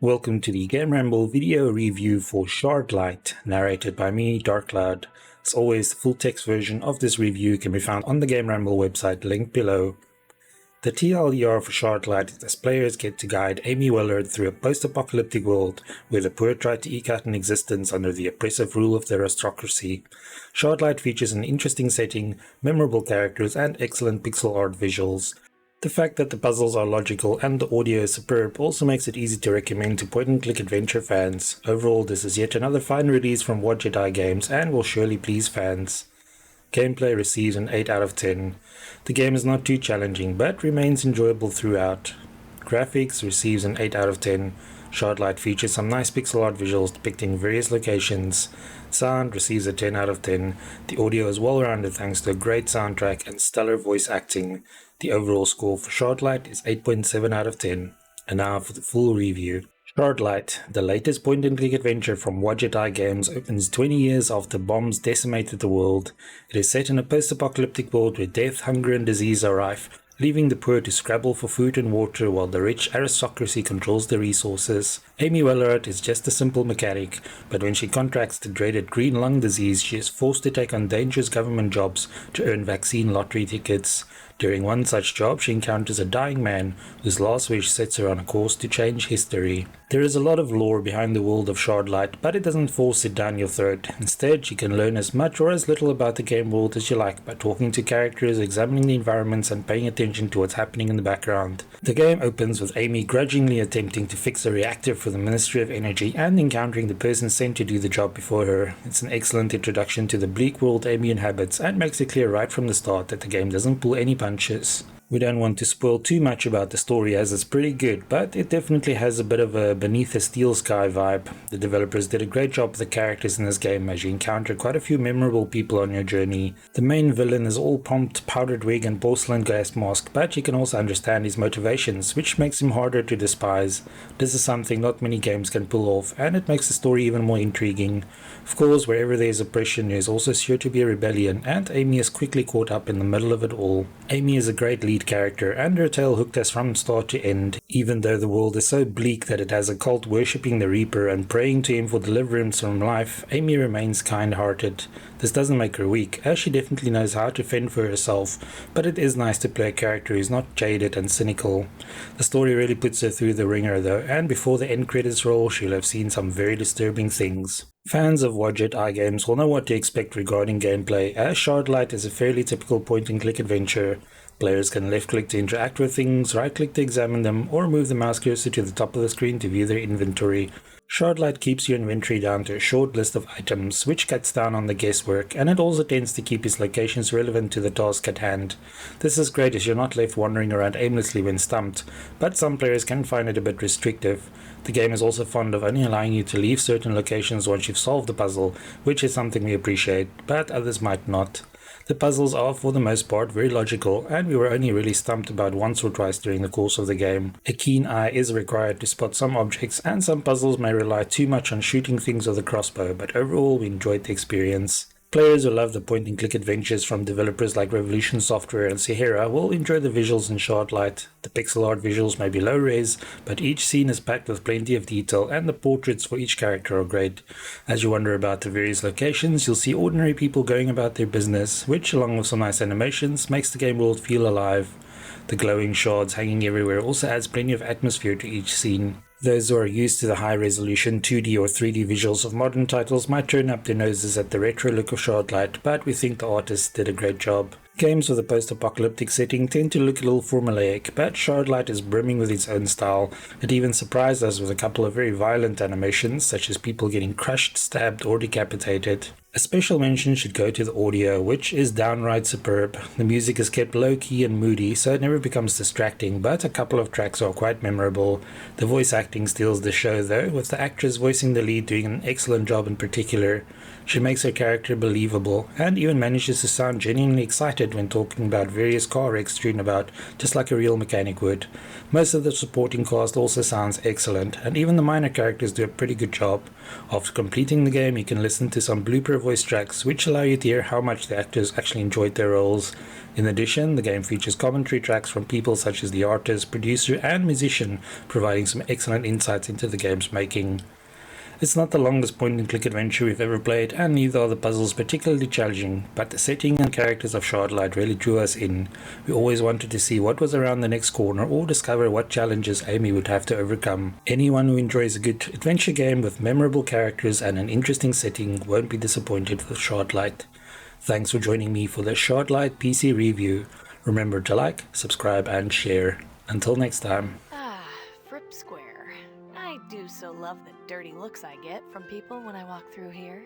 Welcome to the GameRamble video review for Shardlight, narrated by me, Darkcloud. As always, the full text version of this review can be found on the GameRamble website linked below. The TLDR for Shardlight is as players get to guide Amy Willard through a post-apocalyptic world where the poor try to eke out an existence under the oppressive rule of the aristocracy. Shardlight features an interesting setting, memorable characters, and excellent pixel art visuals. The fact that the puzzles are logical and the audio is superb also makes it easy to recommend to point-and-click adventure fans. Overall, this is yet another fine release from Jedi Games and will surely please fans. Gameplay receives an 8 out of 10. The game is not too challenging, but remains enjoyable throughout. Graphics receives an 8 out of 10. Shardlight features some nice pixel art visuals depicting various locations. Sound receives a 10 out of 10. The audio is well rounded thanks to a great soundtrack and stellar voice acting. The overall score for Shardlight is 8.7 out of 10. And now for the full review. Shardlight, the latest point-and-click adventure from Jedi Games, opens 20 years after bombs decimated the world. It is set in a post-apocalyptic world where death, hunger and disease are rife, leaving the poor to scrabble for food and water while the rich aristocracy controls the resources. Amy Willard is just a simple mechanic, but when she contracts the dreaded green lung disease, she is forced to take on dangerous government jobs to earn vaccine lottery tickets. During one such job, she encounters a dying man whose last wish sets her on a course to change history. There is a lot of lore behind the world of Shardlight, but it doesn't force it down your throat. Instead, you can learn as much or as little about the game world as you like by talking to characters, examining the environments, and paying attention to what's happening in the background. The game opens with Amy grudgingly attempting to fix a reactor for the Ministry of Energy and encountering the person sent to do the job before her. It's an excellent introduction to the bleak world Amy inhabits and makes it clear right from the start that the game doesn't pull any punches. We don't want to spoil too much about the story as it's pretty good, but it definitely has a bit of a beneath the steel sky vibe. The developers did a great job with the characters in this game as you encounter quite a few memorable people on your journey. The main villain is all pumped powdered wig and porcelain gas mask, but you can also understand his motivations, which makes him harder to despise. This is something not many games can pull off, and it makes the story even more intriguing. Of course, wherever there is oppression, there is also sure to be a rebellion, and Amy is quickly caught up in the middle of it all. Amy is a great lead character, and her tale hooked us from start to end, even though the world is so bleak that it has a cult worshipping the Reaper and praying to him for deliverance from life. Amy remains kind-hearted. This doesn't make her weak, as she definitely knows how to fend for herself, but it is nice to play a character who's not jaded and cynical. The story really puts her through the ringer though, and before the end credits roll, she'll have seen some very disturbing things. Fans of Jedi Games will know what to expect regarding gameplay, as Shardlight is a fairly typical point-and-click adventure. Players can left-click to interact with things, right-click to examine them, or move the mouse cursor to the top of the screen to view their inventory. Shardlight keeps your inventory down to a short list of items, which cuts down on the guesswork, and it also tends to keep its locations relevant to the task at hand. This is great as you're not left wandering around aimlessly when stumped, but some players can find it a bit restrictive. The game is also fond of only allowing you to leave certain locations once you've solved the puzzle, which is something we appreciate, but others might not. The puzzles are for the most part very logical, and we were only really stumped about once or twice during the course of the game. A keen eye is required to spot some objects, and some puzzles may rely too much on shooting things with a crossbow, but overall we enjoyed the experience. Players who love the point-and-click adventures from developers like Revolution Software and Sierra will enjoy the visuals in Shardlight. The pixel art visuals may be low-res, but each scene is packed with plenty of detail, and the portraits for each character are great. As you wander about the various locations, you'll see ordinary people going about their business, which, along with some nice animations, makes the game world feel alive. The glowing shards hanging everywhere also adds plenty of atmosphere to each scene. Those who are used to the high-resolution 2D or 3D visuals of modern titles might turn up their noses at the retro look of Shardlight, but we think the artists did a great job. Games with a post-apocalyptic setting tend to look a little formulaic, but Shardlight is brimming with its own style. It even surprised us with a couple of very violent animations, such as people getting crushed, stabbed, or decapitated. A special mention should go to the audio, which is downright superb. The music is kept low-key and moody, so it never becomes distracting, but a couple of tracks are quite memorable. The voice acting steals the show though, with the actress voicing the lead doing an excellent job in particular. She makes her character believable, and even manages to sound genuinely excited when talking about various car wrecks strewn about, just like a real mechanic would. Most of the supporting cast also sounds excellent, and even the minor characters do a pretty good job. After completing the game, you can listen to some blooper voice tracks, which allow you to hear how much the actors actually enjoyed their roles. In addition, the game features commentary tracks from people such as the artist, producer, and musician, providing some excellent insights into the game's making. It's not the longest point-and-click adventure we've ever played, and neither are the puzzles particularly challenging, but the setting and characters of Shardlight really drew us in. We always wanted to see what was around the next corner or discover what challenges Amy would have to overcome. Anyone who enjoys a good adventure game with memorable characters and an interesting setting won't be disappointed with Shardlight. Thanks for joining me for the Shardlight PC review. Remember to like, subscribe, and share. Until next time. Fripp Square. I do so love the dirty looks I get from people when I walk through here.